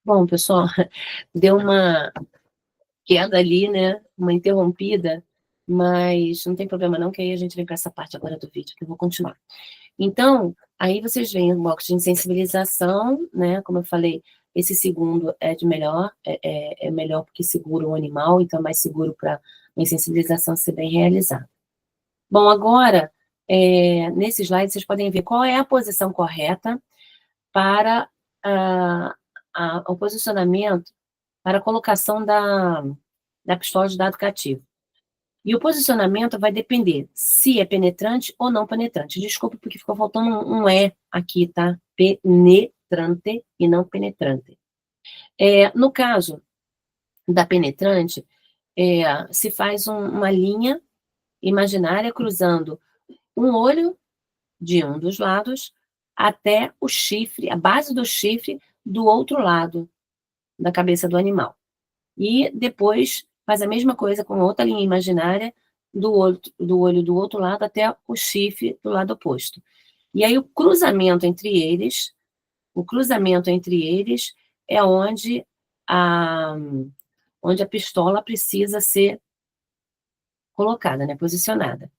Bom, pessoal, deu uma queda ali, né? Uma interrompida, mas não tem problema não, que aí a gente vem para essa parte agora do vídeo, que eu vou continuar. Então, aí vocês veem o box de insensibilização, né? Como eu falei, esse segundo é de melhor, é melhor porque segura o animal, então é mais seguro para a insensibilização ser bem realizada. Bom, agora, nesse slide, vocês podem ver qual é a posição correta para o posicionamento para a colocação da pistola de dado cativo. E o posicionamento vai depender se é penetrante ou não penetrante. Desculpa, porque ficou faltando um E aqui, tá? Penetrante e não penetrante. No caso da penetrante, se faz uma linha imaginária cruzando um olho de um dos lados até o chifre, a base do chifre do outro lado da cabeça do animal. E depois faz a mesma coisa com outra linha imaginária do olho do outro lado até o chifre do lado oposto. E aí o cruzamento entre eles é onde a pistola precisa ser colocada, né, posicionada,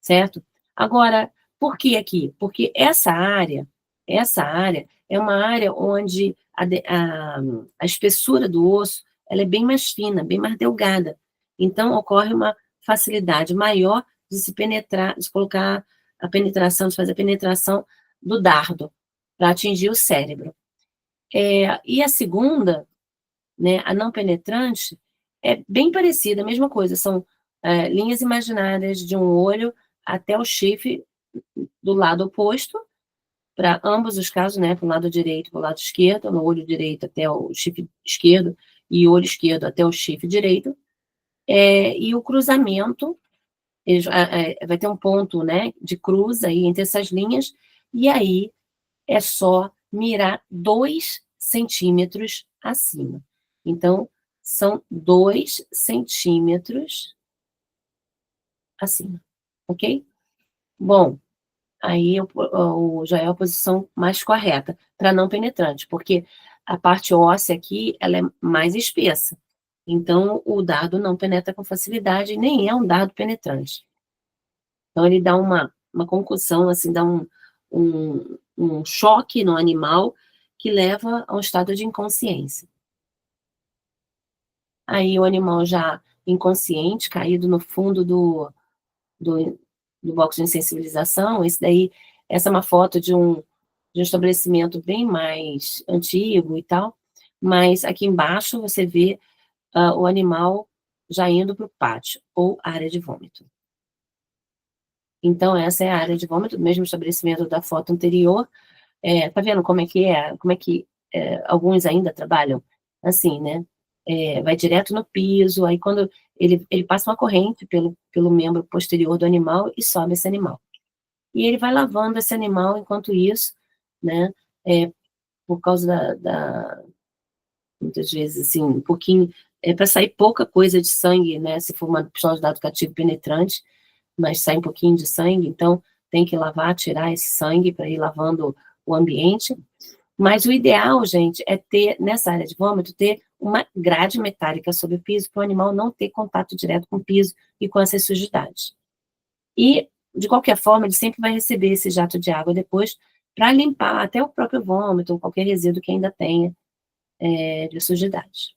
certo? Agora, por que aqui? Porque essa área é uma área onde a espessura do osso ela é bem mais fina, bem mais delgada. Então, ocorre uma facilidade maior de se penetrar, de colocar a penetração, de fazer a penetração do dardo para atingir o cérebro. E a segunda, né, a não penetrante, é bem parecida, a mesma coisa, são linhas imaginárias de um olho até o chifre do lado oposto, para ambos os casos, né, para o lado direito e para o lado esquerdo, no olho direito até o chifre esquerdo e o olho esquerdo até o chifre direito, e o cruzamento, vai ter um ponto, né, de cruz aí entre essas linhas, e aí é só mirar 2 centímetros acima. Então, são 2 centímetros acima, ok? Bom, aí já é a posição mais correta, para não penetrante, porque a parte óssea aqui, ela é mais espessa. Então, o dardo não penetra com facilidade, nem é um dardo penetrante. Então, ele dá uma concussão, assim, dá um choque no animal que leva a um estado de inconsciência. Aí, o animal já inconsciente, caído no fundo do box de insensibilização, essa é uma foto de um estabelecimento bem mais antigo e tal, mas aqui embaixo você vê o animal já indo para o pátio, ou área de vômito. Então, essa é a área de vômito, do mesmo estabelecimento da foto anterior. Tá vendo como é que alguns ainda trabalham assim, né? Vai direto no piso, aí quando ele passa uma corrente pelo membro posterior do animal e sobe esse animal. E ele vai lavando esse animal enquanto isso, né? Por causa muitas vezes, assim, um pouquinho, para sair pouca coisa de sangue, né? Se for uma pistola de dado cativo penetrante, mas sai um pouquinho de sangue, então tem que lavar, tirar esse sangue para ir lavando o ambiente. Mas o ideal, gente, é ter, nessa área de vômito, ter uma grade metálica sobre o piso, para o animal não ter contato direto com o piso e com essas sujidades. E, de qualquer forma, ele sempre vai receber esse jato de água depois para limpar até o próprio vômito, ou qualquer resíduo que ainda tenha de sujidade.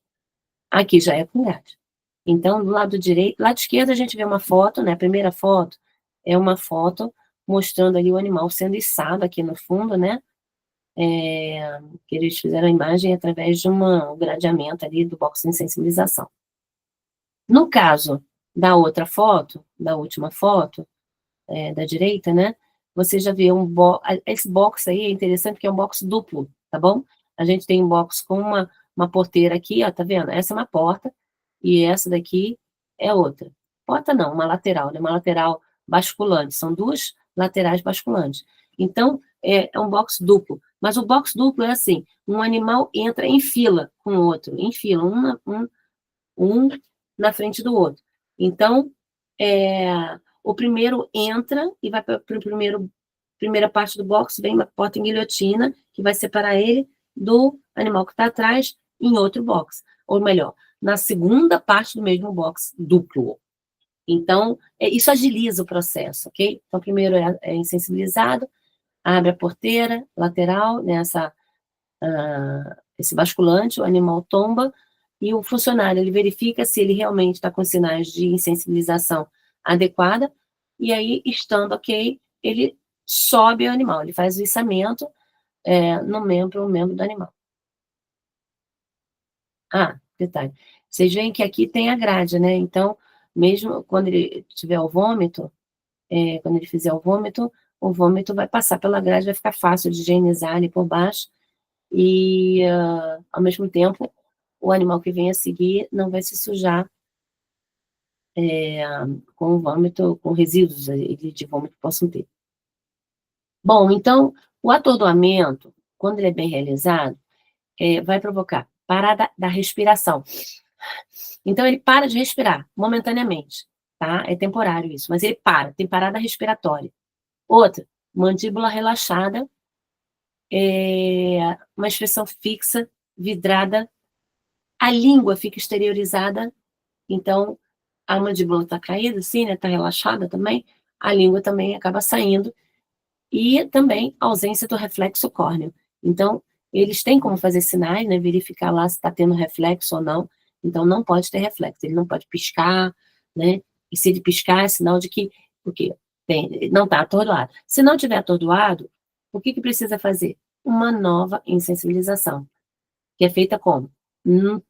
Aqui já é com grade. Então, do lado direito, lado esquerdo a gente vê uma foto, né? A primeira foto é uma foto mostrando ali o animal sendo içado aqui no fundo, né? Que eles fizeram a imagem através de um gradeamento ali do box de sensibilização. No caso da outra foto, da última foto, da direita, né? Você já vê esse box aí é interessante porque é um box duplo, tá bom? A gente tem um box com uma porteira aqui, ó, tá vendo? Essa é uma porta e essa daqui é outra. Porta não, uma lateral, né? Uma lateral basculante. São duas laterais basculantes. Então, é um box duplo. Mas o box duplo é assim, um animal entra em fila com o outro, em fila, um na frente do outro. Então, o primeiro entra e vai para a primeira parte do box, vem uma porta em guilhotina, que vai separar ele do animal que está atrás, em outro box, ou melhor, na segunda parte do mesmo box duplo. Então, isso agiliza o processo, ok? Então, primeiro é insensibilizado, abre a porteira lateral, nessa, esse basculante, o animal tomba, e o funcionário, ele verifica se ele realmente está com sinais de insensibilização adequada, e aí, estando ok, ele sobe o animal, ele faz o içamento no membro do animal. Ah, detalhe. Vocês veem que aqui tem a grade, né? Então, mesmo quando ele tiver o vômito, quando ele fizer o vômito vai passar pela grade, vai ficar fácil de higienizar ali por baixo, e, ao mesmo tempo, o animal que vem a seguir não vai se sujar com vômito, com resíduos de vômito que possam ter. Bom, então, o atordoamento, quando ele é bem realizado, vai provocar parada da respiração. Então, ele para de respirar momentaneamente, tá? É temporário isso, mas ele para, tem parada respiratória. Outra, mandíbula relaxada, uma expressão fixa, vidrada, a língua fica exteriorizada, então a mandíbula está caída, assim, né? Está relaxada também, a língua também acaba saindo, e também a ausência do reflexo córneo. Então, eles têm como fazer sinais, né? Verificar lá se está tendo reflexo ou não. Então, não pode ter reflexo, ele não pode piscar, né? E se ele piscar, é sinal de que, o quê? Não está atordoado. Se não tiver atordoado, o que precisa fazer? Uma nova insensibilização, que é feita como?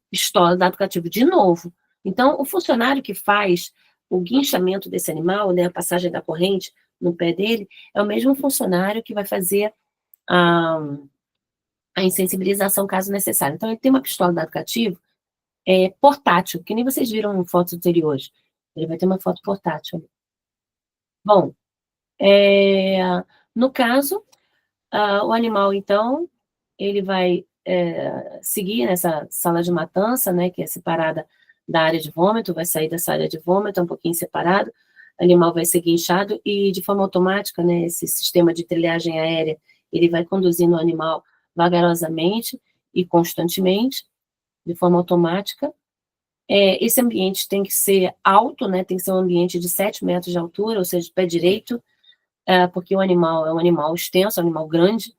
Pistola dado cativo de novo. Então, o funcionário que faz o guinchamento desse animal, né, a passagem da corrente no pé dele, é o mesmo funcionário que vai fazer a insensibilização caso necessário. Então, ele tem uma pistola dado cativo portátil, que nem vocês viram em fotos anteriores. Ele vai ter uma foto portátil. Bom, no caso, o animal, então, ele vai seguir nessa sala de matança, né, que é separada da área de vômito, vai sair dessa área de vômito, um pouquinho separado, o animal vai ser guinchado e, de forma automática, né, esse sistema de trilhagem aérea, ele vai conduzindo o animal vagarosamente e constantemente, de forma automática. Esse ambiente tem que ser alto, né, tem que ser um ambiente de 7 metros de altura, ou seja, de pé direito, porque o animal é um animal extenso, é um animal grande,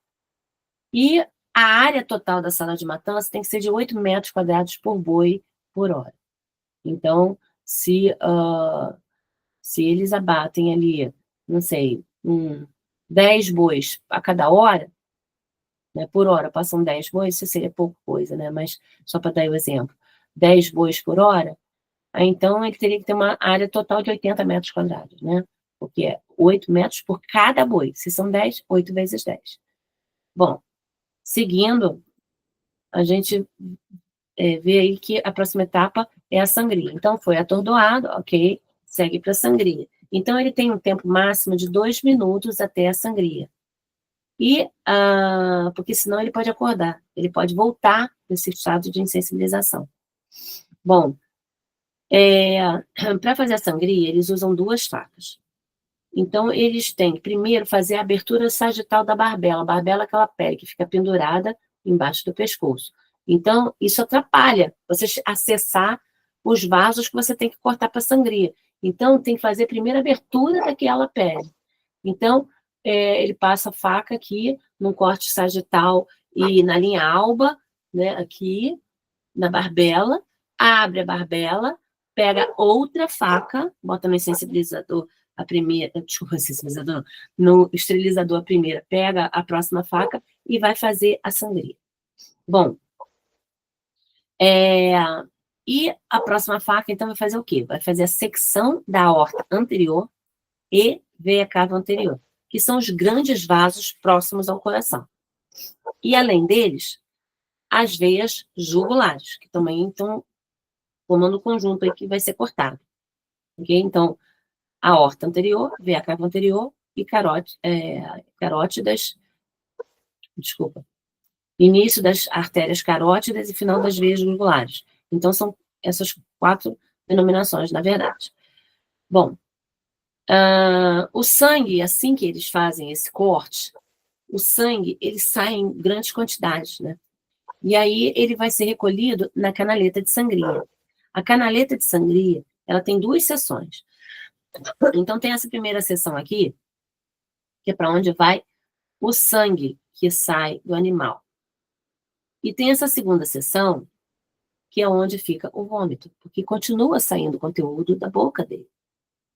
e a área total da sala de matança tem que ser de 8 metros quadrados por boi por hora. Então, se eles abatem ali, não sei, 10 bois a cada hora, né, por hora, passam 10 bois, isso seria pouca coisa, né, mas só para dar o exemplo, 10 bois por hora, aí então ele teria que ter uma área total de 80 metros quadrados, né, porque é 8 metros por cada boi, se são 10, 8 vezes 10. Bom, seguindo, a gente vê aí que a próxima etapa é a sangria. Então, foi atordoado, ok, segue para a sangria. Então, ele tem um tempo máximo de 2 minutos até a sangria. E, porque senão ele pode acordar, ele pode voltar nesse estado de insensibilização. Bom, para fazer a sangria, eles usam 2 facas. Então, eles têm que primeiro fazer a abertura sagital da barbela. A barbela é aquela pele que fica pendurada embaixo do pescoço. Então, isso atrapalha você acessar os vasos que você tem que cortar para sangria. Então, tem que fazer primeiro a abertura daquela pele. Então, ele passa a faca aqui, num corte sagital e na linha alba, né, aqui, na barbela, abre a barbela, pega outra faca, bota no sensibilizador a primeira, desculpa, sensibilizador não, no esterilizador a primeira, pega a próxima faca e vai fazer a sangria. Bom, e a próxima faca, então, vai fazer o quê? Vai fazer a secção da aorta anterior e veia cava anterior, que são os grandes vasos próximos ao coração. E, além deles, as veias jugulares, que também estão formando um conjunto aí que vai ser cortado. Ok? Então, a aorta anterior, veia cava anterior e carótidas, desculpa, início das artérias carótidas e final das veias jugulares. Então, são essas 4 denominações, na verdade. Bom, o sangue, assim que eles fazem esse corte, o sangue, ele sai em grandes quantidades, né? E aí ele vai ser recolhido na canaleta de sangria. A canaleta de sangria, ela tem 2 seções. Então tem essa primeira seção aqui, que é para onde vai o sangue que sai do animal. E tem essa segunda seção, que é onde fica o vômito, porque continua saindo conteúdo da boca dele.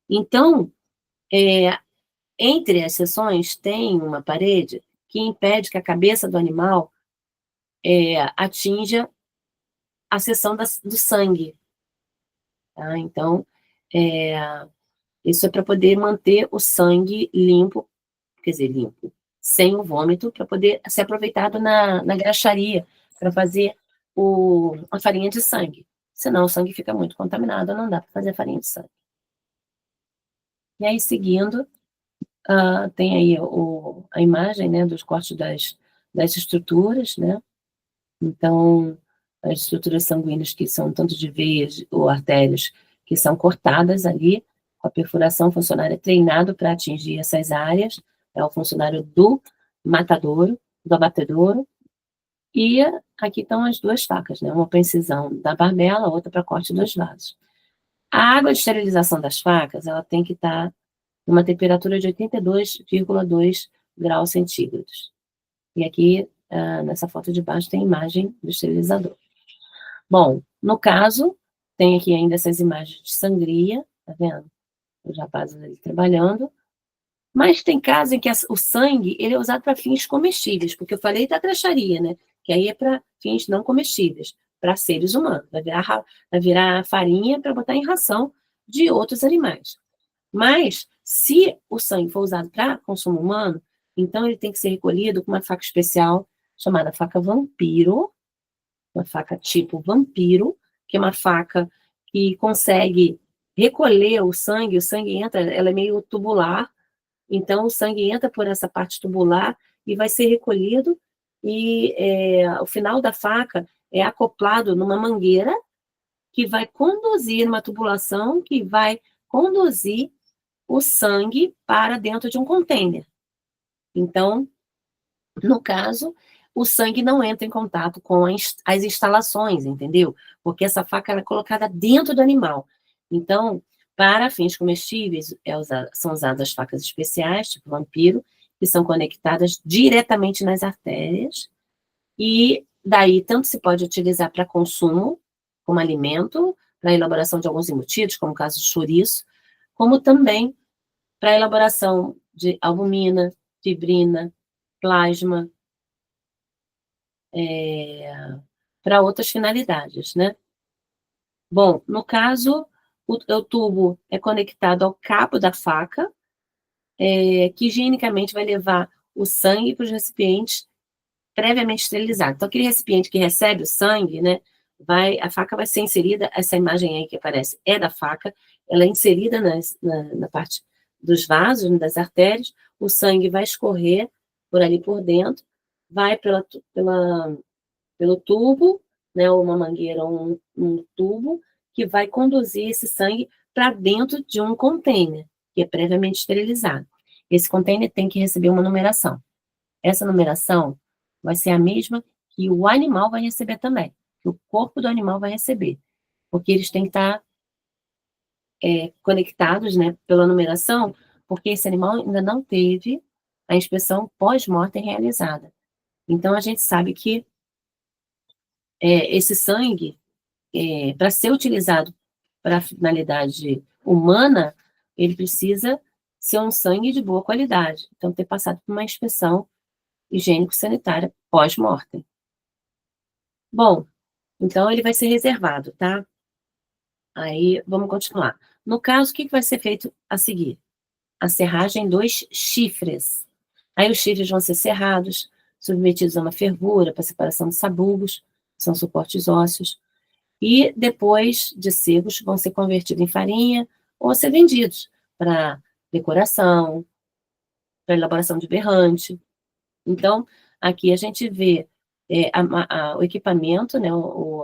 Então, entre as seções tem uma parede que impede que a cabeça do animal atinja a seção do sangue. Tá? Então, isso é para poder manter o sangue limpo, quer dizer, limpo, sem o vômito, para poder ser aproveitado na graxaria, para fazer a farinha de sangue. Senão o sangue fica muito contaminado, não dá para fazer farinha de sangue. E aí, seguindo, tem aí a imagem, né, dos cortes das estruturas, né? Então, as estruturas sanguíneas que são tanto de veias ou artérias que são cortadas ali, a perfuração, o funcionário é treinado para atingir essas áreas, é o funcionário do matadouro, do abatedouro, e aqui estão as 2 facas, né? Uma para incisão da barbela, outra para corte dos vasos. A água de esterilização das facas, ela tem que estar numa temperatura de 82,2 graus centígrados. E aqui, nessa foto de baixo, tem a imagem do esterilizador. Bom, no caso, tem aqui ainda essas imagens de sangria, tá vendo? Os rapazes ali trabalhando. Mas tem casos em que o sangue ele é usado para fins comestíveis, porque eu falei da graxaria, né? Que aí é para fins não comestíveis, para seres humanos. Vai virar farinha para botar em ração de outros animais. Mas, se o sangue for usado para consumo humano, então ele tem que ser recolhido com uma faca especial chamada faca vampiro, uma faca tipo vampiro, que é uma faca que consegue recolher o sangue entra, ela é meio tubular, então o sangue entra por essa parte tubular e vai ser recolhido, e o final da faca é acoplado numa mangueira que vai conduzir, uma tubulação que vai conduzir o sangue para dentro de um container. Então, no caso, o sangue não entra em contato com as instalações, entendeu? Porque essa faca ela é colocada dentro do animal. Então, para fins comestíveis, são usadas as facas especiais, tipo vampiro, que são conectadas diretamente nas artérias, e daí tanto se pode utilizar para consumo, como alimento, para a elaboração de alguns embutidos, como o caso de chouriço, como também para a elaboração de albumina, fibrina, plasma, para outras finalidades, né? Bom, no caso, o tubo é conectado ao cabo da faca, que higienicamente vai levar o sangue para os recipientes previamente esterilizados. Então, aquele recipiente que recebe o sangue, né, a faca vai ser inserida, essa imagem aí que aparece é da faca, ela é inserida na parte dos vasos, né, das artérias, o sangue vai escorrer por ali por dentro, vai pelo tubo, né, ou uma mangueira ou um tubo, que vai conduzir esse sangue para dentro de um container, que é previamente esterilizado. Esse container tem que receber uma numeração. Essa numeração vai ser a mesma que o animal vai receber também, que o corpo do animal vai receber, porque eles têm que estar conectados, né, pela numeração, porque esse animal ainda não teve a inspeção pós-mortem realizada. Então, a gente sabe que esse sangue, para ser utilizado para finalidade humana, ele precisa ser um sangue de boa qualidade. Então, ter passado por uma inspeção higiênico-sanitária pós-mortem. Bom, então ele vai ser reservado, tá? Aí, vamos continuar. No caso, o que vai ser feito a seguir? A serragem dos chifres. Aí os chifres vão ser serrados, submetidos a uma fervura para separação de sabugos, que são suportes ósseos, e depois de secos vão ser convertidos em farinha ou ser vendidos para decoração, para elaboração de berrante. Então, aqui a gente vê o equipamento, né,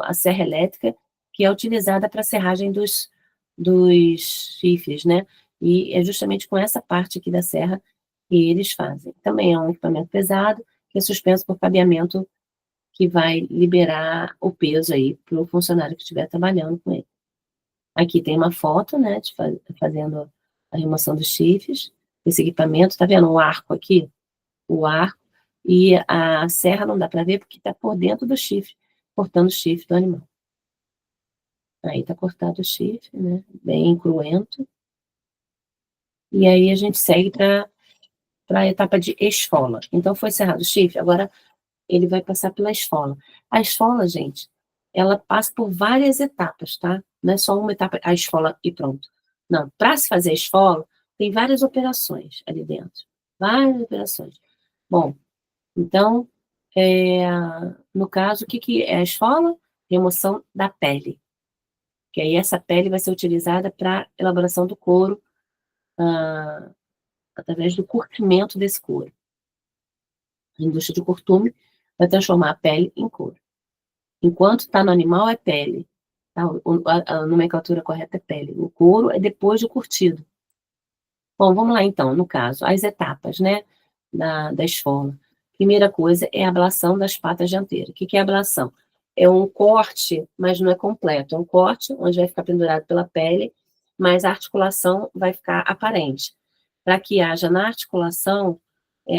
a serra elétrica, que é utilizada para a serragem dos chifres, né, e é justamente com essa parte aqui da serra que eles fazem. Também é um equipamento pesado, que é suspenso por cabeamento que vai liberar o peso aí para o funcionário que estiver trabalhando com ele. Aqui tem uma foto, né, fazendo a remoção dos chifres, esse equipamento, tá vendo o arco aqui? O arco, e a serra não dá para ver porque está por dentro do chifre, cortando o chifre do animal. Aí tá cortado o chifre, né, bem cruento. E aí a gente segue para a etapa de esfola. Então foi cerrado o chifre, agora ele vai passar pela esfola. A esfola, gente, ela passa por várias etapas, tá? Não é só uma etapa, a esfola e pronto. Não, para se fazer a esfola, tem várias operações ali dentro. Várias operações. Bom, então, no caso, o que é a esfola? Remoção da pele. Que aí essa pele vai ser utilizada para elaboração do couro, através do curtimento desse couro. A indústria de curtume vai transformar a pele em couro. Enquanto está no animal, é pele. Tá? A nomenclatura correta é pele. O couro é depois do curtido. Bom, vamos lá então, no caso, as etapas, né, da esfola. Primeira coisa é a ablação das patas dianteiras. O que é a ablação? É um corte, mas não é completo. É um corte onde vai ficar pendurado pela pele, mas a articulação vai ficar aparente. Para que haja na articulação,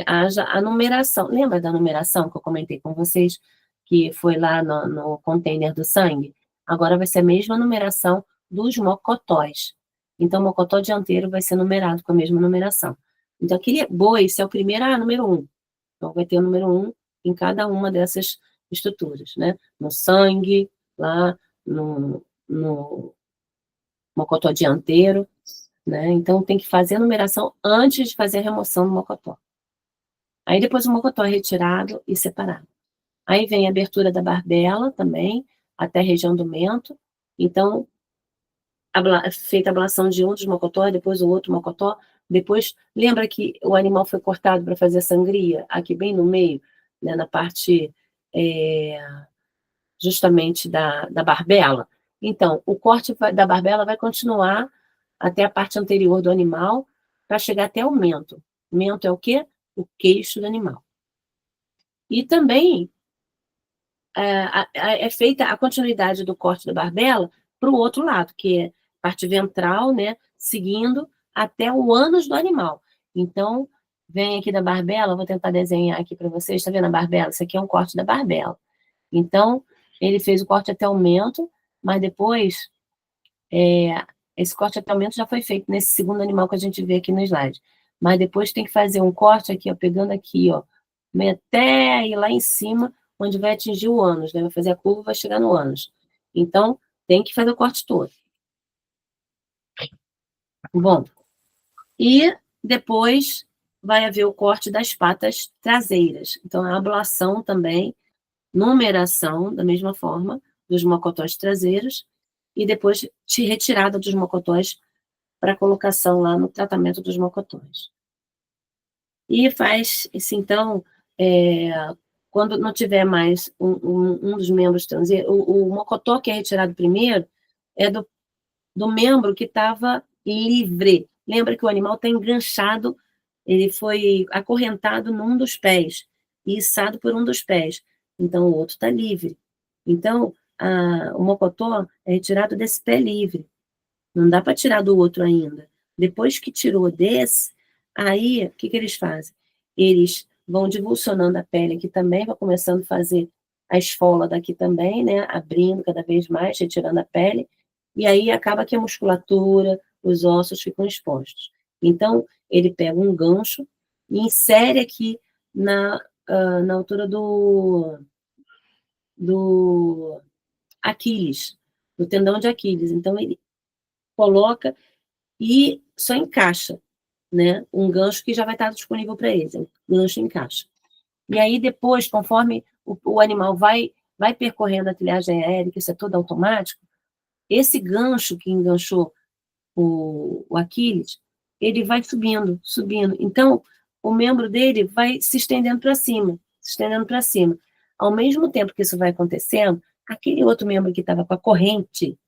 haja a numeração. Lembra da numeração que eu comentei com vocês, que foi lá no container do sangue? Agora vai ser a mesma numeração dos mocotóis. Então, o mocotó dianteiro vai ser numerado com a mesma numeração. Então, aquele boi, esse é o primeiro, número 1. Então, vai ter o número 1 em cada uma dessas estruturas, né? No sangue, lá no mocotó dianteiro, né? Então, tem que fazer a numeração antes de fazer a remoção do mocotó. Aí, depois o mocotó é retirado e separado. Aí vem a abertura da barbela também, até a região do mento. Então, feita a ablação de um dos mocotó, depois o outro mocotó, depois, lembra que o animal foi cortado para fazer a sangria, aqui bem no meio, né, na parte justamente da barbela? Então, o corte da barbela vai continuar até a parte anterior do animal, para chegar até o mento. O mento é o quê? O queixo do animal. E também é feita a continuidade do corte da barbela para o outro lado, que é parte ventral, né, seguindo até o ânus do animal. Então, vem aqui da barbela, vou tentar desenhar aqui para vocês, está vendo a barbela? Isso aqui é um corte da barbela. Então, ele fez o corte até o mento, mas depois, esse corte até o mento já foi feito nesse segundo animal que a gente vê aqui no slide. Mas depois tem que fazer um corte aqui, ó, pegando aqui, ó, até ir lá em cima, onde vai atingir o ânus, né? Vai fazer a curva, vai chegar no ânus. Então, tem que fazer o corte todo. Bom, e depois vai haver o corte das patas traseiras. Então, a ablação também, numeração, da mesma forma, dos mocotóis traseiros, e depois retirada dos mocotóis para colocação lá no tratamento dos mocotóis. E faz isso, então, quando não tiver mais um dos membros traseiros, o mocotó que é retirado primeiro é do membro que estava livre. Lembra que o animal está enganchado, ele foi acorrentado num dos pés, e içado por um dos pés. Então, o outro está livre. Então, o mocotó é retirado desse pé livre. Não dá para tirar do outro ainda. Depois que tirou desse, aí, o que eles fazem? Eles vão divulsionando a pele aqui também, vai começando a fazer a esfola daqui também, né? Abrindo cada vez mais, retirando a pele, e aí acaba que a musculatura, os ossos ficam expostos. Então, ele pega um gancho e insere aqui na altura do Aquiles, do tendão de Aquiles. Então, ele coloca e só encaixa, né? Um gancho que já vai estar disponível para eles. Um gancho encaixa. E aí, depois, conforme o animal vai percorrendo a trilhagem aérea, que isso é todo automático, esse gancho que enganchou o Aquiles, ele vai subindo, subindo. Então, o membro dele vai se estendendo para cima, se estendendo para cima. Ao mesmo tempo que isso vai acontecendo, aquele outro membro que estava com a corrente,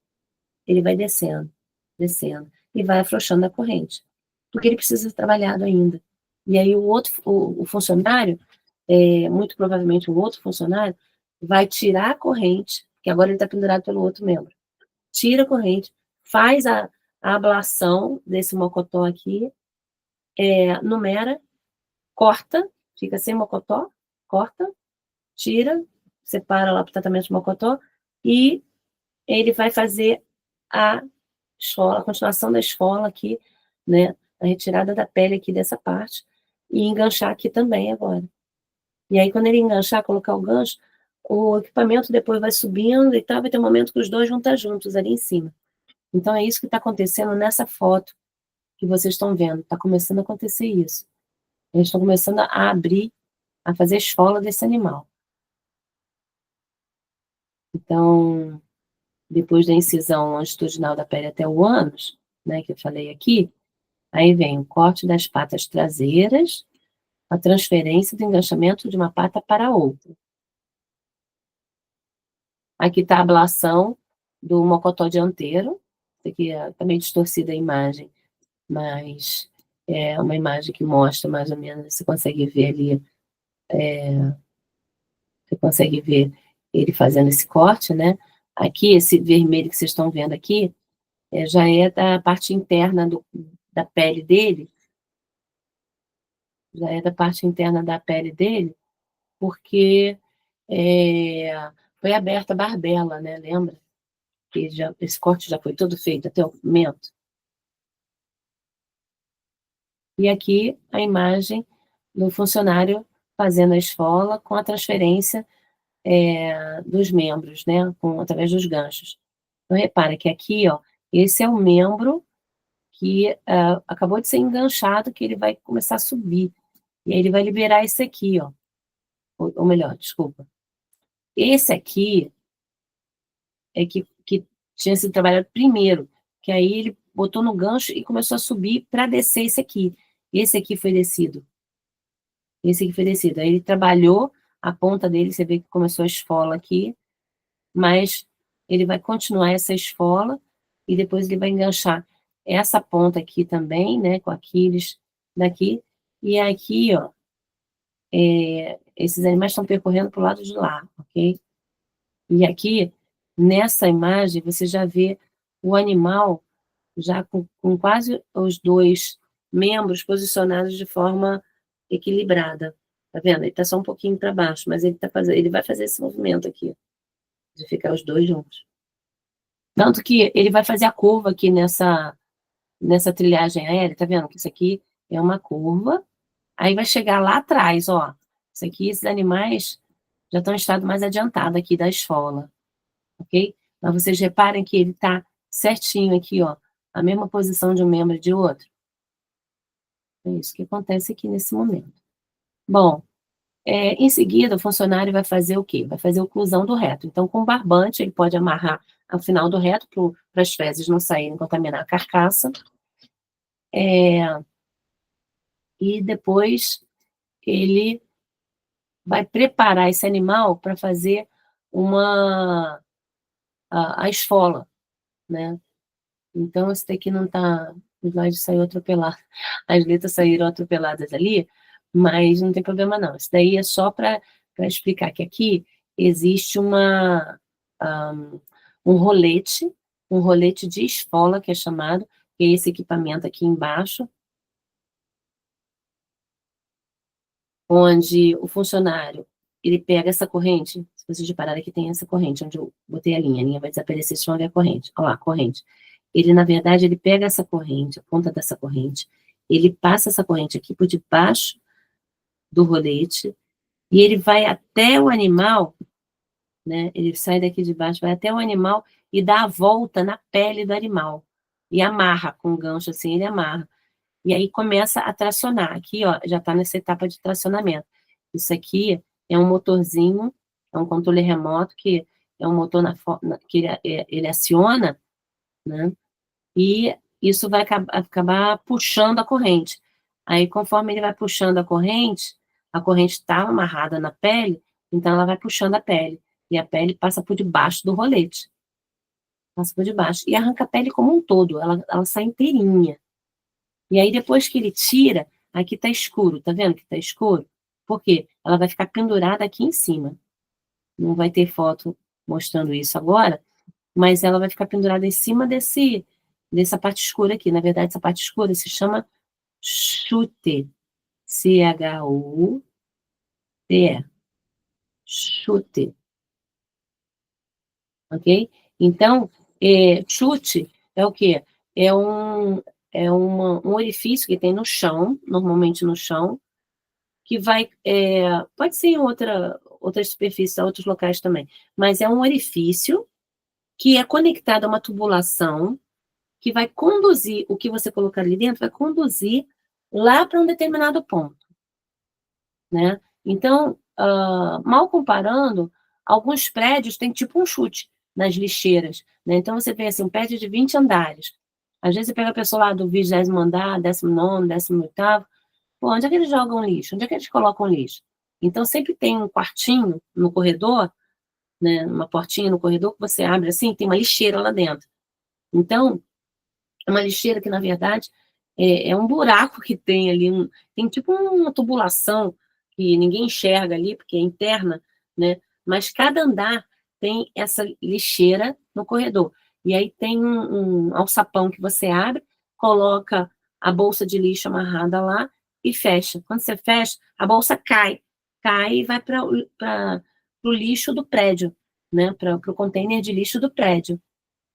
ele vai descendo, descendo, e vai afrouxando a corrente, porque ele precisa ser trabalhado ainda. E aí o funcionário, muito provavelmente um outro funcionário, vai tirar a corrente, que agora ele está pendurado pelo outro membro. Tira a corrente, faz a ablação desse mocotó aqui, numera, corta, fica sem mocotó, corta, tira, separa lá para o tratamento de mocotó, e ele vai fazer a esfola, a continuação da esfola aqui, né, a retirada da pele aqui dessa parte, e enganchar aqui também agora. E aí, quando ele enganchar, colocar o gancho, o equipamento depois vai subindo e tal, vai ter um momento que os dois vão estar juntos ali em cima. Então, é isso que está acontecendo nessa foto que vocês estão vendo. Está começando a acontecer isso. Eles estão começando a abrir, a fazer esfola desse animal. Então, depois da incisão longitudinal da pele até o ânus, né, que eu falei aqui, aí vem o corte das patas traseiras, a transferência do enganchamento de uma pata para outra. Aqui está a ablação do mocotó dianteiro. Isso aqui está meio distorcida a imagem, mas é uma imagem que mostra mais ou menos, você consegue ver ali, você consegue ver ele fazendo esse corte, né? Aqui, esse vermelho que vocês estão vendo aqui, já é da parte interna da pele dele, já é da parte interna da pele dele, porque foi aberta a barbela, né? Lembra? Que esse corte já foi todo feito até o momento. E aqui a imagem do funcionário fazendo a esfola com a transferência dos membros, né? Através dos ganchos. Então, repara que aqui, ó, esse é o membro que acabou de ser enganchado, que ele vai começar a subir. E aí ele vai liberar esse aqui, ó. Ou melhor, desculpa. Esse aqui é que tinha sido trabalhado primeiro, que aí ele botou no gancho e começou a subir para descer esse aqui. Esse aqui foi descido. Esse aqui foi descido. Aí ele trabalhou a ponta dele, você vê que começou a esfola aqui, mas ele vai continuar essa esfola e depois ele vai enganchar essa ponta aqui também, né, com Aquiles daqui, e aqui, ó, esses animais estão percorrendo para o lado de lá, ok? E aqui, nessa imagem, você já vê o animal já com quase os dois membros posicionados de forma equilibrada. Tá vendo? Ele está só um pouquinho para baixo, mas ele vai fazer esse movimento aqui, de ficar os dois juntos. Tanto que ele vai fazer a curva aqui nessa trilhagem aérea, tá vendo? Que isso aqui é uma curva, aí vai chegar lá atrás, ó. Isso aqui, esses animais já estão em estado mais adiantado aqui da esfola, ok? Mas vocês reparem que ele está certinho aqui, ó, a mesma posição de um membro e de outro. É isso que acontece aqui nesse momento. Bom, em seguida, o funcionário vai fazer o quê? Vai fazer a oclusão do reto. Então, com barbante, ele pode amarrar ao final do reto para as fezes não saírem e contaminar a carcaça. E depois ele vai preparar esse animal para fazer a esfola, né? Então, esse daqui não está... O slide saiu atropelado. As letras saíram atropeladas ali, mas não tem problema não. Isso daí é só para explicar que aqui existe um rolete de esfola, que é chamado, que é esse equipamento aqui embaixo, onde o funcionário, ele pega essa corrente, se vocês repararem aqui tem essa corrente, onde eu botei a linha vai desaparecer se não houver corrente. Olha lá, a corrente. Ele, na verdade, ele pega essa corrente, a ponta dessa corrente, ele passa essa corrente aqui por debaixo do rolete, e ele vai até o animal, né? Ele sai daqui de baixo, vai até o animal e dá a volta na pele do animal. E amarra com o gancho assim, ele amarra. E aí começa a tracionar. Aqui, ó, já está nessa etapa de tracionamento. Isso aqui é um motorzinho, é um controle remoto, que é um motor que ele aciona, né? E isso vai acabar puxando a corrente. Aí, conforme ele vai puxando a corrente está amarrada na pele, então ela vai puxando a pele. E a pele passa por debaixo do rolete. Passa por debaixo. E arranca a pele como um todo, ela sai inteirinha. E aí, depois que ele tira, aqui tá escuro, tá vendo que tá escuro? Por quê? Ela vai ficar pendurada aqui em cima. não vai ter foto mostrando isso agora, mas ela vai ficar pendurada em cima dessa parte escura aqui. Na verdade, essa parte escura se chama chute, C-H-U-T-E, chute, ok? Então, chute é o quê? É um orifício que tem no chão, normalmente no chão, que vai, pode ser em outra superfície, outros locais também, mas é um orifício que é conectado a uma tubulação que vai conduzir, o que você colocar ali dentro, vai conduzir lá para um determinado ponto, né? Então, mal comparando, alguns prédios têm tipo um chute nas lixeiras, né? Então, você vê assim, um prédio de 20 andares. Às vezes você pega a pessoa lá do 20º andar, 19º, 18º, pô, onde é que eles jogam lixo? Onde é que eles colocam lixo? Então, sempre tem um quartinho no corredor, né, uma portinha no corredor que você abre assim, tem uma lixeira lá dentro. Então, é uma lixeira que, na verdade, é um buraco que tem ali, tem tipo uma tubulação que ninguém enxerga ali, porque é interna, né? Mas cada andar tem essa lixeira no corredor. E aí tem um alçapão que você abre, coloca a bolsa de lixo amarrada lá e fecha. Quando você fecha, a bolsa cai e vai para o lixo do prédio, né? Para o container de lixo do prédio.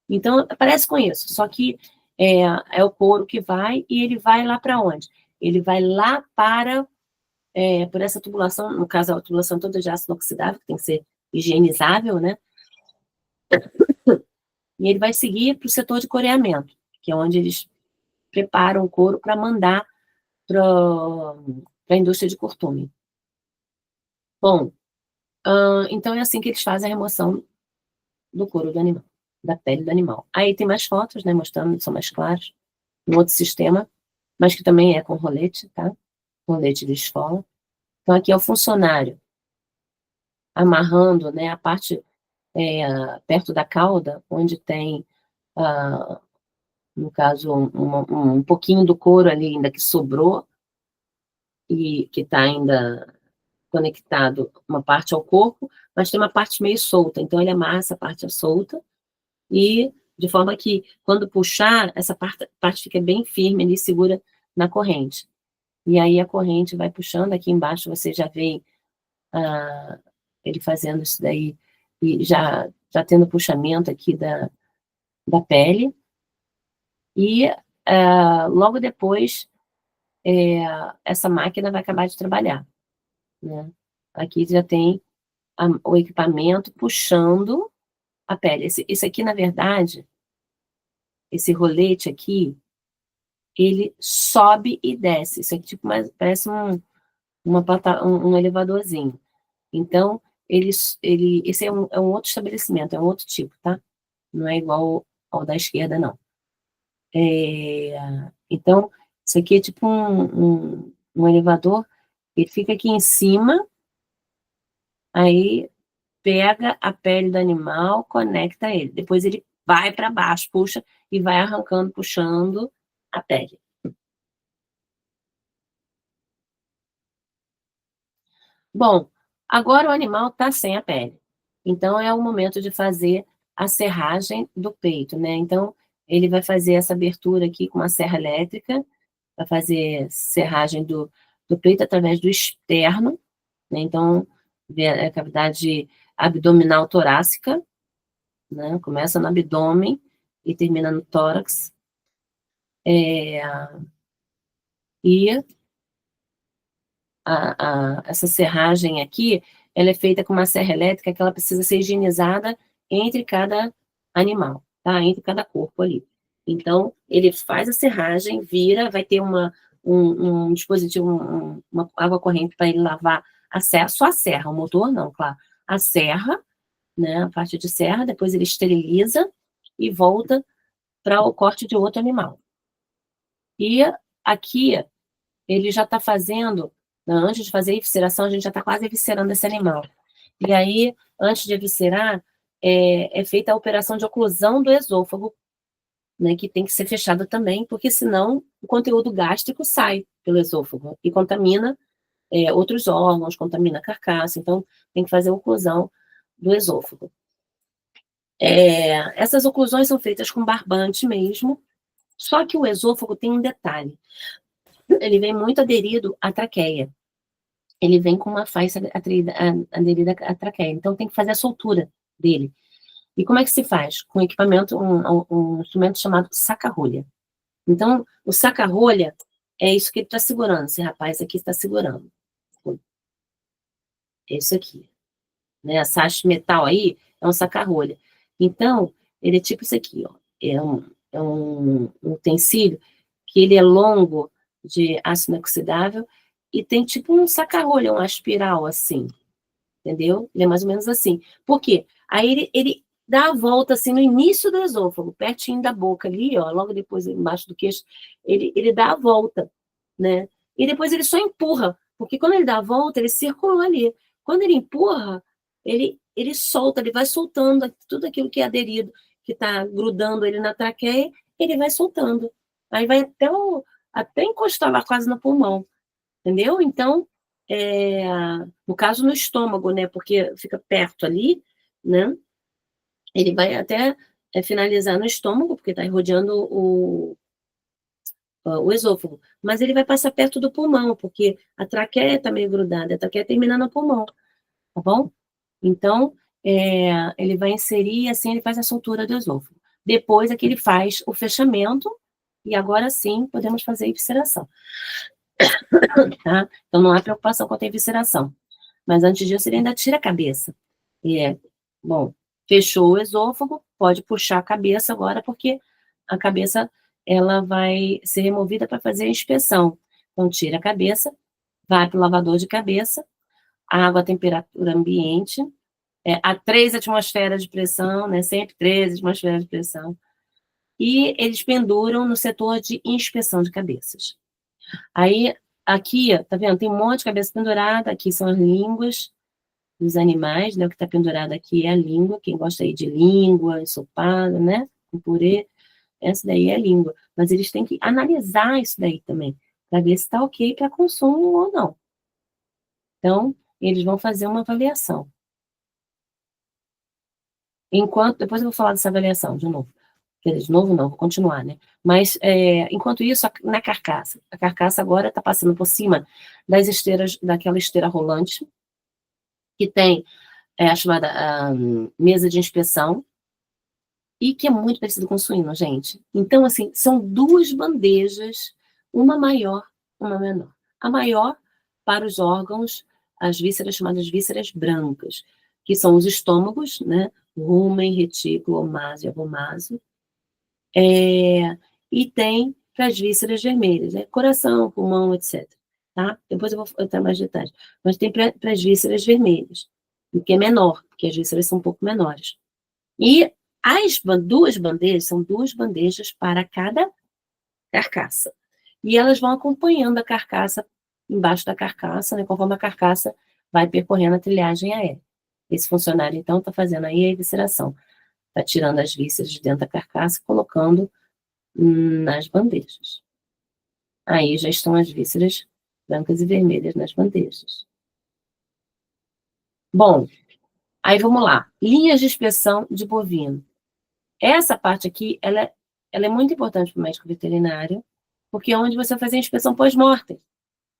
Então, parece com isso, só que é o couro que vai, e ele vai lá para onde? Ele vai lá por essa tubulação, no caso, a tubulação toda de ácido oxidável, que tem que ser higienizável, né? E ele vai seguir para o setor de coreamento, que é onde eles preparam o couro para mandar para a indústria de curtume. Bom, então é assim que eles fazem a remoção do couro do animal, da pele do animal. Aí tem mais fotos, né, mostrando, são mais claros, um outro sistema, mas que também é com rolete, tá? Rolete de escola. Então, aqui é o funcionário amarrando, né, a parte perto da cauda, onde tem, no caso, um pouquinho do couro ali ainda que sobrou e que está ainda conectado uma parte ao corpo, mas tem uma parte meio solta. Então, ele amarra essa parte solta e de forma que, quando puxar, essa parte fica bem firme ali, segura na corrente. E aí a corrente vai puxando, aqui embaixo você já vê ele fazendo isso daí, e já tendo puxamento aqui da pele, e logo depois essa máquina vai acabar de trabalhar, né? Aqui já tem o equipamento puxando a pele. Esse aqui, na verdade, esse rolete aqui, ele sobe e desce. Isso aqui tipo, parece um elevadorzinho. Então, esse é um outro estabelecimento, é um outro tipo, tá? Não é igual ao da esquerda, não. Então, isso aqui é tipo um elevador, ele fica aqui em cima, aí pega a pele do animal, conecta ele. Depois ele vai para baixo, puxa, e vai arrancando, puxando a pele. Bom, agora o animal está sem a pele. Então, é o momento de fazer a serragem do peito, né? Então, ele vai fazer essa abertura aqui com uma serra elétrica, vai fazer serragem do peito através do externo, né? Então, a cavidade abdominal torácica, né? Começa no abdômen e termina no tórax. E essa serragem aqui, ela é feita com uma serra elétrica que ela precisa ser higienizada entre cada animal, tá? Entre cada corpo ali. Então, ele faz a serragem, vira, vai ter um dispositivo, uma água corrente para ele lavar a serra, só a serra, o motor não, claro. A serra, né, a parte de serra, depois ele esteriliza e volta para o corte de outro animal. E aqui, ele já está fazendo, antes de fazer a evisceração, a gente já está quase eviscerando esse animal. E aí, antes de eviscerar, é feita a operação de oclusão do esôfago, né, que tem que ser fechada também, porque senão o conteúdo gástrico sai pelo esôfago e contamina outros órgãos, contamina a carcaça, então tem que fazer a oclusão do esôfago. Essas oclusões são feitas com barbante mesmo, só que o esôfago tem um detalhe. Ele vem muito aderido à traqueia. Ele vem com uma faixa aderida à traqueia. Então, tem que fazer a soltura dele. E como é que se faz? Com equipamento, um instrumento chamado saca-rolha. Então, o saca-rolha é isso que ele está segurando. Esse rapaz aqui está segurando. É isso aqui. Né? Essa haste de metal aí é um saca-rolha. Então, ele é tipo isso aqui, ó. É um utensílio que ele é longo, de aço inoxidável, e tem tipo um saca-rolha, uma espiral assim, entendeu? Ele é mais ou menos assim. Por quê? Aí ele dá a volta assim no início do esôfago, pertinho da boca ali, ó, logo depois embaixo do queixo, ele dá a volta, né? E depois ele só empurra, porque quando ele dá a volta, ele circulou ali. Quando ele empurra, ele solta, ele vai soltando tudo aquilo que é aderido, que está grudando ele na traqueia, ele vai soltando. Aí vai até encostar lá quase no pulmão, entendeu? Então, no caso no estômago, né? Porque fica perto ali, né? Ele vai até finalizar no estômago, porque está rodeando o esôfago. Mas ele vai passar perto do pulmão, porque a traqueia está meio grudada, a traqueia termina no pulmão, tá bom? Então, ele vai inserir, assim, ele faz a soltura do esôfago. Depois é que ele faz o fechamento, e agora sim podemos fazer a evisceração. Tá? Então, não há preocupação quanto à evisceração. Mas antes disso, ele ainda tira a cabeça. Bom, fechou o esôfago, pode puxar a cabeça agora, porque a cabeça ela vai ser removida para fazer a inspeção. Então, tira a cabeça, vai para o lavador de cabeça, água a temperatura ambiente, a 3 atmosferas de pressão, né? Sempre 3 atmosferas de pressão. E eles penduram no setor de inspeção de cabeças. Aí, aqui, tá vendo? Tem um monte de cabeça pendurada, aqui são as línguas dos animais, né? O que está pendurado aqui é a língua, quem gosta aí de língua, ensopada, né? Com purê, essa daí é a língua. Mas eles têm que analisar isso daí também, para ver se está ok para consumo ou não. Então, eles vão fazer uma avaliação. Depois eu vou falar dessa avaliação de novo. Quer dizer, de novo não, vou continuar, né? Mas, enquanto isso, na carcaça. A carcaça agora está passando por cima das esteiras, daquela esteira rolante, que tem a chamada mesa de inspeção, e que é muito parecido com o suíno, gente. Então, assim, são 2 bandejas, uma maior, uma menor. A maior para os órgãos, as vísceras chamadas vísceras brancas, que são os estômagos, né? Rumen, retículo, omásia, abomásia. E tem para as vísceras vermelhas, né? Coração, pulmão, etc. Tá? Depois eu vou entrar mais detalhes. Mas tem para as vísceras vermelhas, o que é menor, porque as vísceras são um pouco menores. E as 2 bandejas são 2 bandejas para cada carcaça. E elas vão acompanhando a carcaça, embaixo da carcaça, né, conforme a carcaça vai percorrendo a trilhagem aérea. Esse funcionário, então, está fazendo aí a evisceração. Está tirando as vísceras de dentro da carcaça e colocando nas bandejas. Aí já estão as vísceras brancas e vermelhas nas bandejas. Bom, aí vamos lá. Linhas de inspeção de bovino. Essa parte aqui, ela é muito importante para o médico veterinário, porque é onde você vai fazer a inspeção pós-mortem.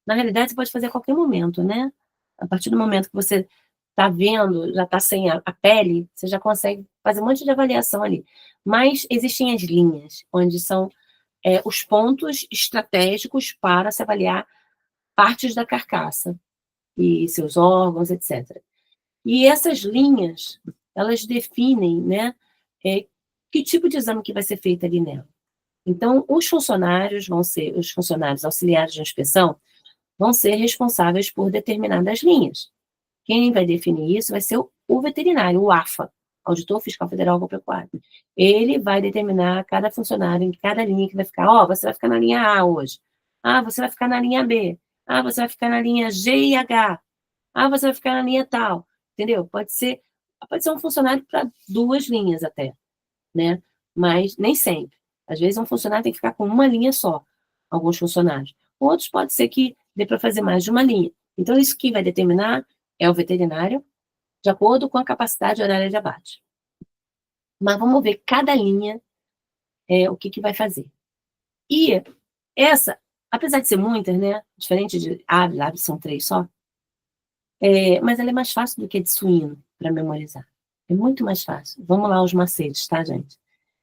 Na realidade, você pode fazer a qualquer momento, né? A partir do momento que você está vendo, já está sem a pele, você já consegue fazer um monte de avaliação ali. Mas existem as linhas, onde são os pontos estratégicos para se avaliar partes da carcaça e seus órgãos, etc. E essas linhas, elas definem, né, que tipo de exame que vai ser feito ali nela. Então, os funcionários auxiliares de inspeção, vão ser responsáveis por determinadas linhas. Quem vai definir isso vai ser o veterinário, o AFA, Auditor Fiscal Federal Agropecuário. Ele vai determinar cada funcionário em cada linha que vai ficar. Você vai ficar na linha A hoje. Você vai ficar na linha B. Você vai ficar na linha G e H. Você vai ficar na linha tal. Entendeu? Pode ser um funcionário para 2 linhas até, né? Mas nem sempre. Às vezes um funcionário tem que ficar com uma linha só, alguns funcionários. Outros pode ser que dê para fazer mais de uma linha. Então, isso que vai determinar é o veterinário, de acordo com a capacidade horária de abate. Mas vamos ver cada linha o que vai fazer. E essa, apesar de ser muitas, né? Diferente de aves são 3 só, mas ela é mais fácil do que a de suíno para memorizar. É muito mais fácil. Vamos lá os macetes, tá, gente?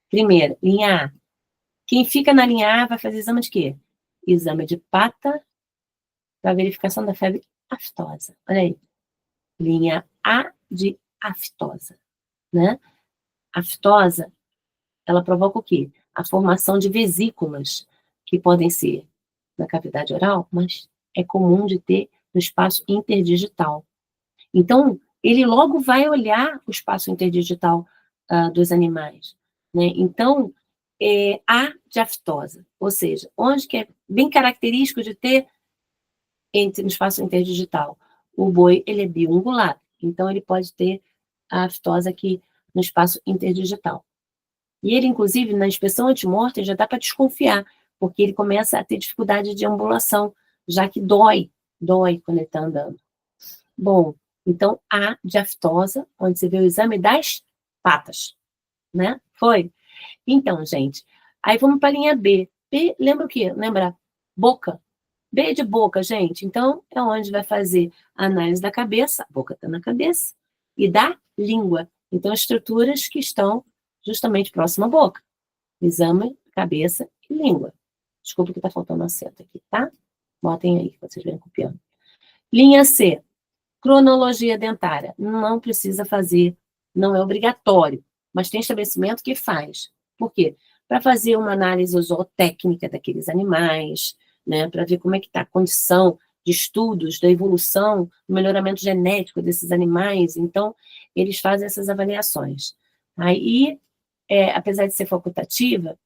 Primeiro, linha A. Quem fica na linha A vai fazer exame de quê? Exame de pata para verificação da febre aftosa. Olha aí. Linha A de aftosa, né? Aftosa, ela provoca o quê? A formação de vesículas, que podem ser na cavidade oral, mas é comum de ter no espaço interdigital. Então, ele logo vai olhar o espaço interdigital dos animais, né? Então, A de aftosa, ou seja, onde que é bem característico de ter no espaço interdigital. O boi, ele é biungulado, então ele pode ter a aftosa aqui no espaço interdigital. E ele, inclusive, na inspeção antemortem, já dá para desconfiar, porque ele começa a ter dificuldade de ambulação, já que dói quando ele está andando. Bom, então, A de aftosa, onde você vê o exame das patas, né? Foi? Então, gente, aí vamos para a linha B. B, lembra o quê? Lembra? Boca. B de boca, gente. Então, é onde vai fazer a análise da cabeça, a boca está na cabeça, e da língua. Então, estruturas que estão justamente próximo à boca. Exame, cabeça e língua. Desculpa que está faltando acento aqui, tá? Botem aí, que vocês vêm copiando. Linha C. Cronologia dentária. Não precisa fazer, não é obrigatório, mas tem estabelecimento que faz. Por quê? Para fazer uma análise zootécnica daqueles animais, né, para ver como é que está a condição de estudos da evolução, do melhoramento genético desses animais. Então, eles fazem essas avaliações. Aí, apesar de ser facultativa,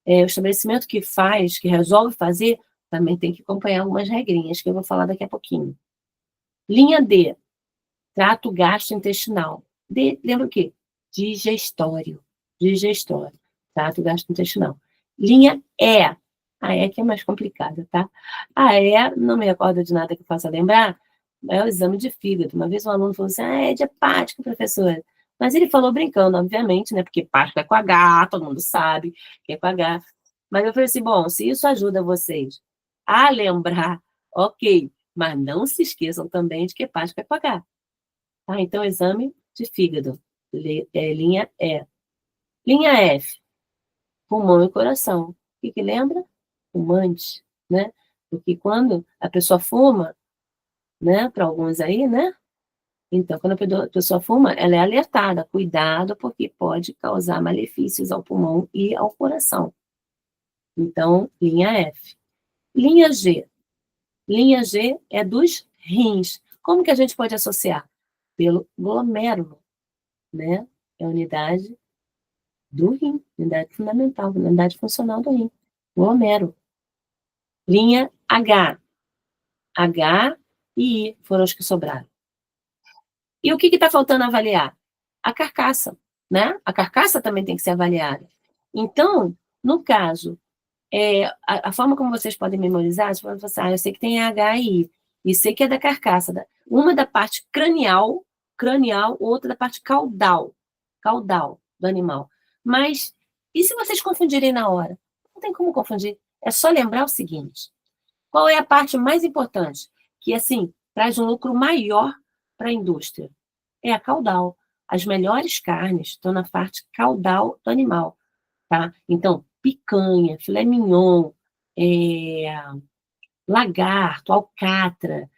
o estabelecimento que faz, que resolve fazer, também tem que acompanhar algumas regrinhas, que eu vou falar daqui a pouquinho. Linha D, trato gastrointestinal. D, lembra o quê? Digestório. Digestório. Trato gastrointestinal. Linha E. A E que é mais complicada, tá? A E, não me recordo de nada que possa lembrar, é o exame de fígado. Uma vez um aluno falou assim, é de hepática, professora. Mas ele falou brincando, obviamente, né? Porque hepática é com H, todo mundo sabe que é com H. Mas eu falei assim, bom, se isso ajuda vocês a lembrar, ok, mas não se esqueçam também de que hepática é com H. Tá? Então, exame de fígado, linha E. Linha F, pulmão e coração. O que lembra? Fumante, né? Porque quando a pessoa fuma, né, para alguns aí, né? Então, quando a pessoa fuma, ela é alertada, cuidado, porque pode causar malefícios ao pulmão e ao coração. Então, linha F. Linha G. Linha G é dos rins. Como que a gente pode associar? Pelo glomérulo, né? É a unidade do rim, unidade fundamental, unidade funcional do rim. Glomérulo. Linha H. H e I foram os que sobraram. E o que está faltando avaliar? A carcaça, né? A carcaça também tem que ser avaliada. Então, no caso, a forma como vocês podem memorizar, você pode falar, eu sei que tem H e I, e sei que é da carcaça, uma da parte cranial, outra da parte caudal do animal. Mas, e se vocês confundirem na hora? Não tem como confundir. É só lembrar o seguinte, qual é a parte mais importante? Que, assim, traz um lucro maior para a indústria. É a caudal. As melhores carnes estão na parte caudal do animal, tá? Então, picanha, filé mignon, lagarto, alcatra,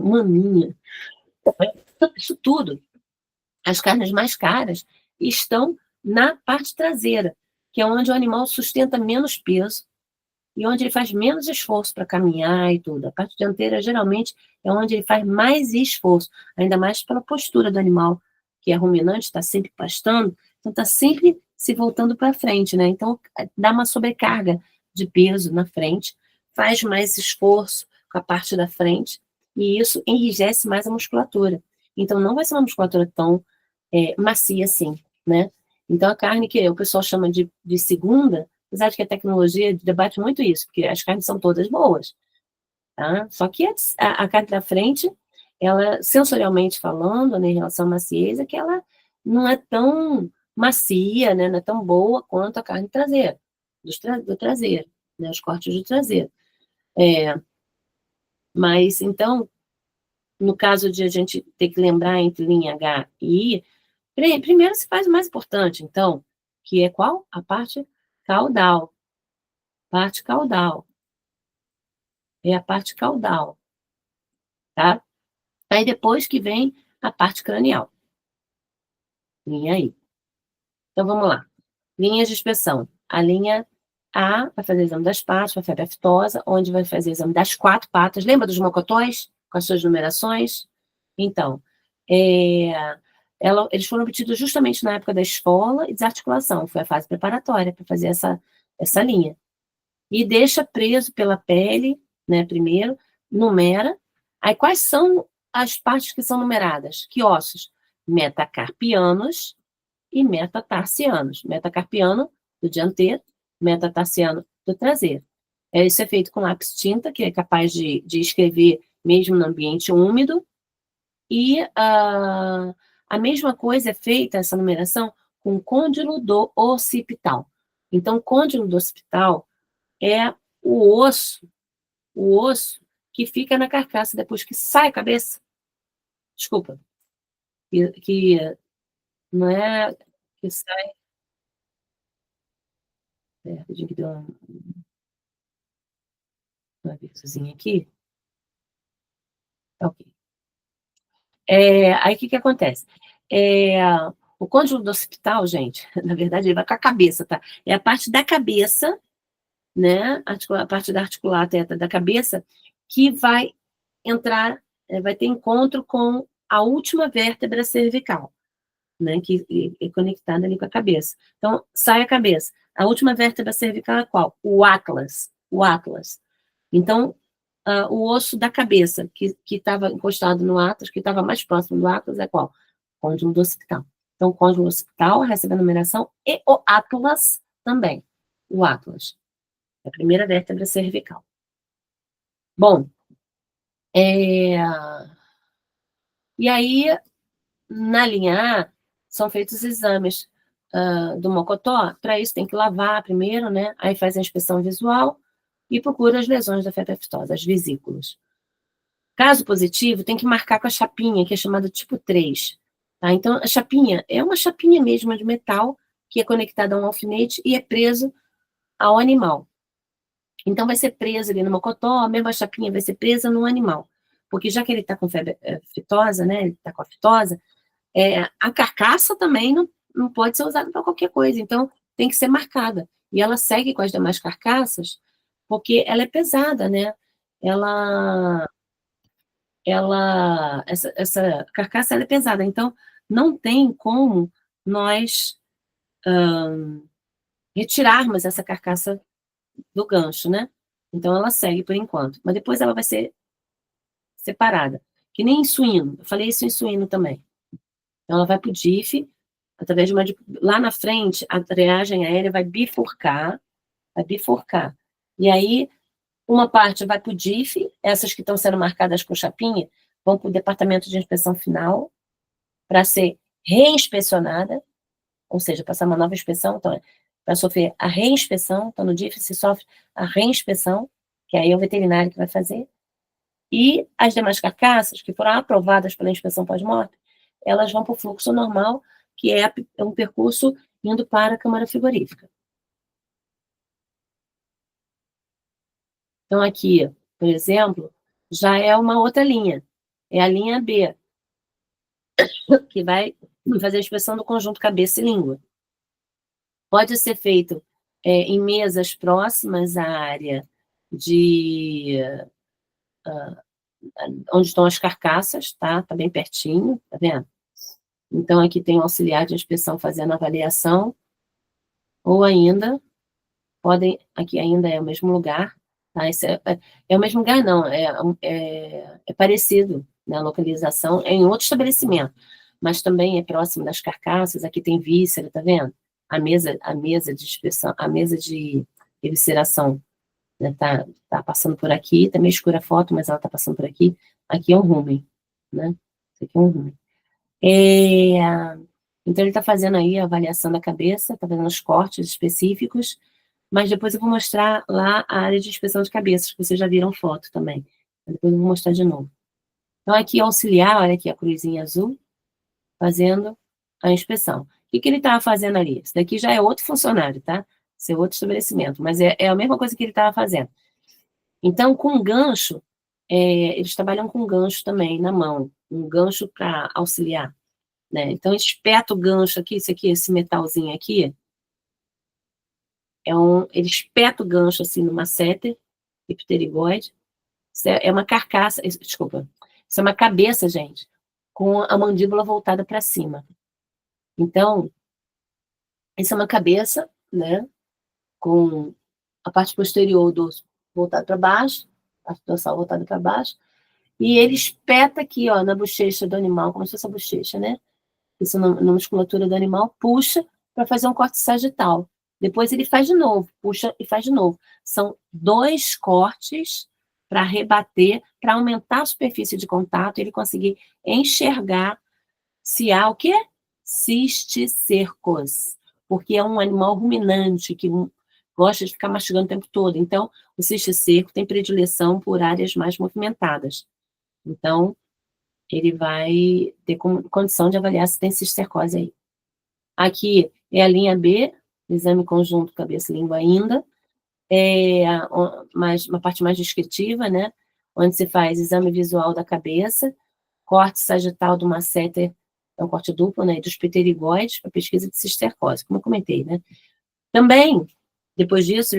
maminha, isso tudo. As carnes mais caras estão na parte traseira, que é onde o animal sustenta menos peso e onde ele faz menos esforço para caminhar e tudo. A parte dianteira, geralmente, é onde ele faz mais esforço, ainda mais pela postura do animal, que é ruminante, está sempre pastando, então está sempre se voltando para frente, né? Então, dá uma sobrecarga de peso na frente, faz mais esforço com a parte da frente, e isso enrijece mais a musculatura. Então, não vai ser uma musculatura tão macia assim, né? Então, a carne que o pessoal chama de segunda, apesar de que a tecnologia debate muito isso, porque as carnes são todas boas, tá? Só que a carne da frente, ela, sensorialmente falando, né, em relação à maciez, é que ela não é tão macia, né, não é tão boa quanto a carne traseira, do traseiro, né, os cortes do traseiro. Mas, então, no caso de a gente ter que lembrar entre linha H e I, primeiro se faz o mais importante, então, que é qual? A parte caudal. Parte caudal. É a parte caudal, tá? Aí depois que vem a parte cranial. Linha I. Então, vamos lá. Linhas de inspeção. A linha A vai fazer o exame das patas, vai fazer a aftosa, onde vai fazer o exame das 4 patas. Lembra dos mocotós? Com as suas numerações? Então, eles foram obtidos justamente na época da esfola e desarticulação. Foi a fase preparatória para fazer essa linha. E deixa preso pela pele, né, primeiro, numera. Aí, quais são as partes que são numeradas? Que ossos? Metacarpianos e metatarsianos. Metacarpiano, do dianteiro, metatarsiano, do traseiro. Isso é feito com lápis tinta, que é capaz de escrever mesmo no ambiente úmido, e a mesma coisa é feita, essa numeração, com côndilo do occipital. Então, côndilo do occipital é o osso que fica na carcaça depois que sai a cabeça. Desculpa. Que não é que sai. Rapidinho que deu uma avisozinha aqui. Ok. Aí o que acontece? O côndilo do occipital, gente, na verdade, ele vai com a cabeça, tá? É a parte da cabeça, né? A parte da articular teta da cabeça, que vai entrar, vai ter encontro com a última vértebra cervical, né? Que é conectada ali com a cabeça. Então, sai a cabeça. A última vértebra cervical é qual? O atlas. O atlas. Então, o osso da cabeça, que estava encostado no atlas, que estava mais próximo do atlas, é qual? Côndilo do occipital. Então, o côndilo occipital recebe a numeração e o atlas também. O atlas. É a primeira vértebra cervical. Bom, e aí, na linha A, são feitos os exames do mocotó. Para isso, tem que lavar primeiro, né? Aí faz a inspeção visual e procura as lesões da febre aftosa, as vesículas. Caso positivo, tem que marcar com a chapinha, que é chamada tipo 3. Tá? Então, a chapinha é uma chapinha mesmo de metal, que é conectada a um alfinete e é preso ao animal. Então, vai ser preso ali no mocotó, a mesma chapinha vai ser presa no animal. Porque já que ele está com febre aftosa, né? Ele está com a aftosa, a carcaça também não pode ser usada para qualquer coisa. Então, tem que ser marcada. E ela segue com as demais carcaças, porque ela é pesada, né? Essa carcaça ela é pesada, então não tem como nós retirarmos essa carcaça do gancho, né? Então ela segue por enquanto, mas depois ela vai ser separada, que nem em suíno, eu falei isso em suíno também. Então ela vai para o DIF, através de lá na frente, a triagem aérea vai bifurcar, e aí uma parte vai para o DIF, essas que estão sendo marcadas com chapinha, vão para o departamento de inspeção final, para ser reinspecionada, ou seja, passar uma nova inspeção, então, para sofrer a reinspeção, então no DIF se sofre a reinspeção, que aí é o veterinário que vai fazer, e as demais carcaças, que foram aprovadas pela inspeção pós-morte, elas vão para o fluxo normal, que é um percurso indo para a câmara frigorífica. Então, aqui, por exemplo, já é uma outra linha, é a linha B, que vai fazer a inspeção do conjunto cabeça e língua. Pode ser feito em mesas próximas à área onde estão as carcaças, tá? Tá bem pertinho, tá vendo? Então, aqui tem o auxiliar de inspeção fazendo a avaliação, ou ainda, aqui ainda é o mesmo lugar, tá? Esse é o mesmo lugar, não, é parecido, né? A localização é em outro estabelecimento, mas também é próximo das carcaças, aqui tem víscera, tá vendo? A mesa de inspeção, a mesa de evisceração, né, tá passando por aqui, tá meio escura a foto, mas ela tá passando por aqui. Aqui é o rumen, né? Esse aqui é um ruim. Então, ele está fazendo aí a avaliação da cabeça, está fazendo os cortes específicos, mas depois eu vou mostrar lá a área de inspeção de cabeças, que vocês já viram foto também. Depois eu vou mostrar de novo. Então, aqui auxiliar, olha aqui a cruzinha azul, fazendo a inspeção. O que ele estava fazendo ali? Isso daqui já é outro funcionário, tá? Isso é outro estabelecimento, mas é a mesma coisa que ele estava fazendo. Então, com gancho, eles trabalham com gancho também na mão, um gancho para auxiliar, né? Então, espeta o gancho aqui, esse metalzinho aqui, ele espeta o gancho assim no masseter epiteligoide. Isso é uma carcaça, desculpa, isso é uma cabeça, gente, com a mandíbula voltada para cima. Então, isso é uma cabeça, né, com a parte posterior do dorso voltada para baixo, a parte dorsal voltada para baixo, e ele espeta aqui, ó, na bochecha do animal, como se fosse a bochecha, né? Isso na musculatura do animal, puxa para fazer um corte sagital. Depois ele faz de novo, puxa e faz de novo. São 2 cortes para rebater, para aumentar a superfície de contato, ele conseguir enxergar se há o quê? Cisticercos, porque é um animal ruminante que gosta de ficar mastigando o tempo todo. Então, o cisticerco tem predileção por áreas mais movimentadas. Então, ele vai ter condição de avaliar se tem cisticercose aí. Aqui é a linha B, exame conjunto cabeça-língua ainda, uma parte mais descritiva, né? Onde se faz exame visual da cabeça, corte sagital do masseter, é um corte duplo, né? E dos pterigoides, para pesquisa de cisticercose, como eu comentei, né? Também, depois disso,